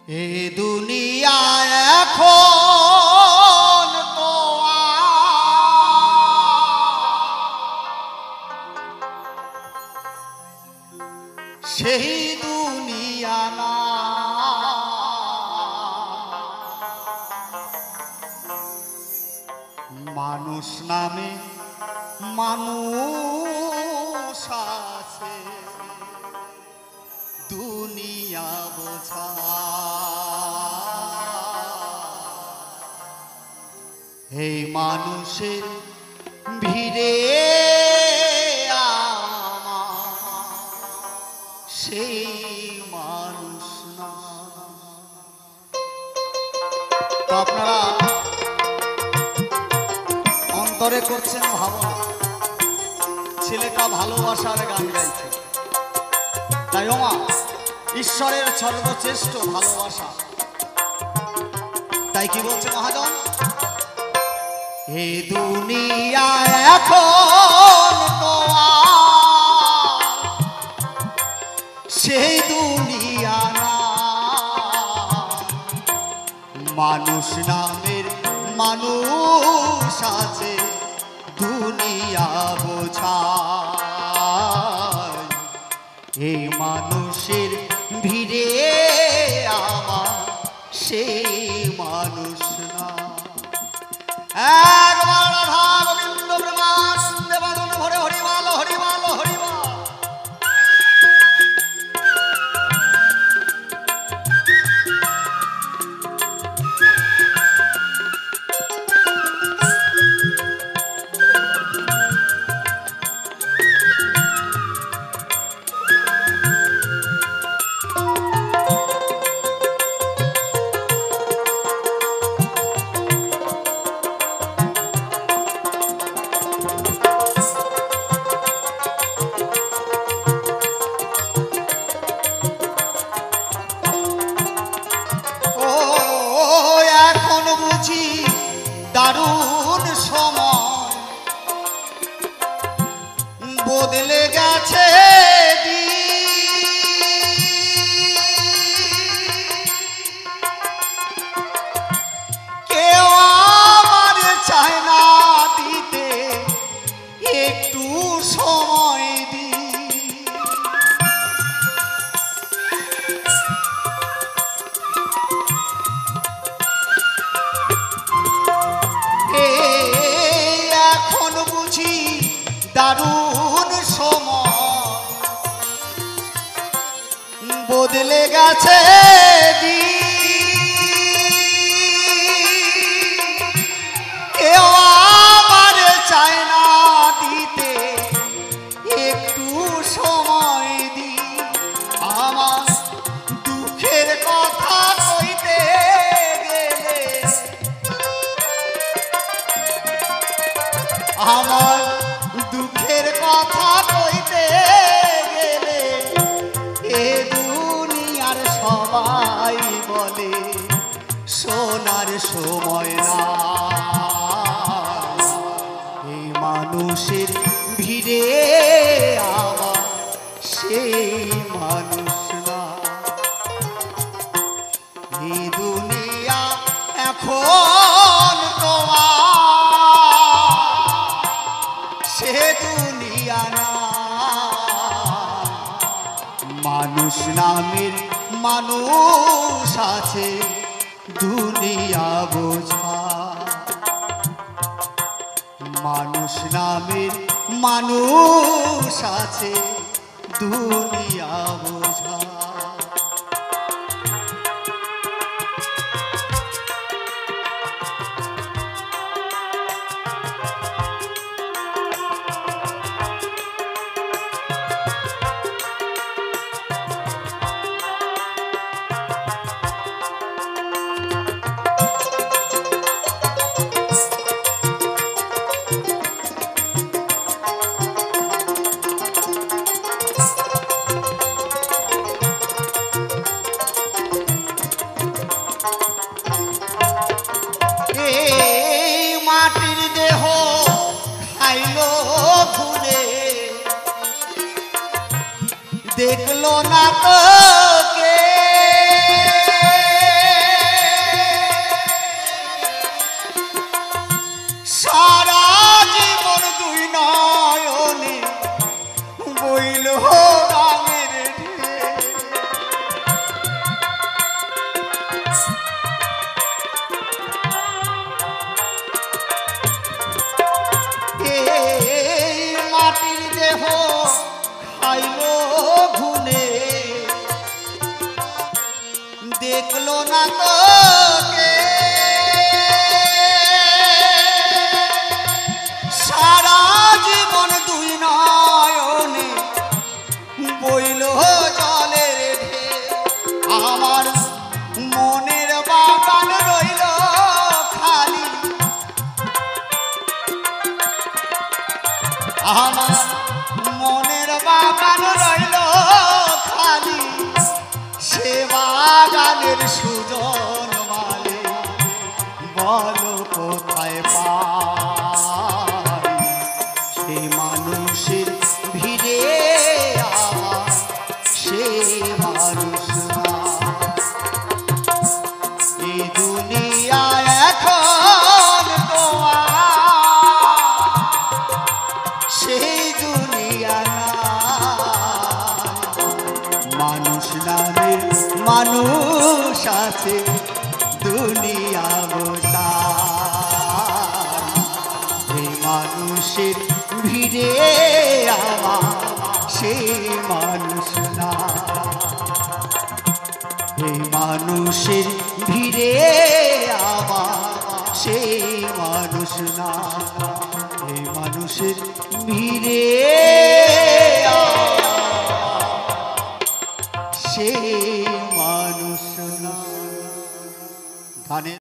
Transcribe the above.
এ দুনিয়া এখন তো সেই দুনিয়া না, মানুষ নামে মানুষ আছে দুনিয়া বোঝা। এই মানুষের ভিড়ে সেই মানুষ না। তো আপনারা অন্তরে করছেন ভাবনা, ছেলেটা ভালোবাসার গান গাইছে, তাই ওমা ঈশ্বরের সর্বশ্রেষ্ঠ ভালোবাসা। তাই কি বলছে মহাজন, এ দুনিয়া এখন তো সেই দুনিয়া না, মানুষ নামের মানুষ আছে দুনিয়া বোঝা। এই মানুষের ভিড়ে আমার সেই মানুষ না। একবার রাধা গোবিন্দ প্রেমানন্দে বাদন ভরে হরিমাল হরিমাল হরিমাল। দারুণ সময় বদলে গেছে, কেউ আমার চায় না দিতে একটু সময় দি। এখন বুঝি দারুণ সময় বদলে গেছে, কেউ আমার চায় না দিতে একটু সময় দি। আমার দুঃখের কথা কইতে গেলে, আমার দুঃখের কথা কইতে গেলে এ দুনিয়ার সবাই বলে শোনার সময় না। এই মানুষের ভিড়ে আমার সেই মানুষ না। এই দুনিয়া এখন সে দুনিয়া না, মানুষ নামের মানুষ আছে দুনিয়া বোঝা। মানুষ নামের মানুষ আছে দুনিয়া বোঝা। देखलो ना तो के না তোকে সারা জীবন দুই নয়নে বইল জলের ঢেউ আমার মনের বাগান রইল খালি আমার মনের বাগান রইল খালি সে বাগানের সুজন মালে বলো কোথায় পাই সে মানুষের ভিড়ে আমার সে মানুষ না এই দুনিয়া এখন তোমার সেই দুনিয়া না মানুষ নামে মানুষ আছে দুনিয়া গোসার এই মানুষের ভিড়ে আমার সেই মানুষ না এই মানুষের ভিড়ে আমার সেই মানুষ না এই মানুষের ভিড়ে সেই মানুষ না গানে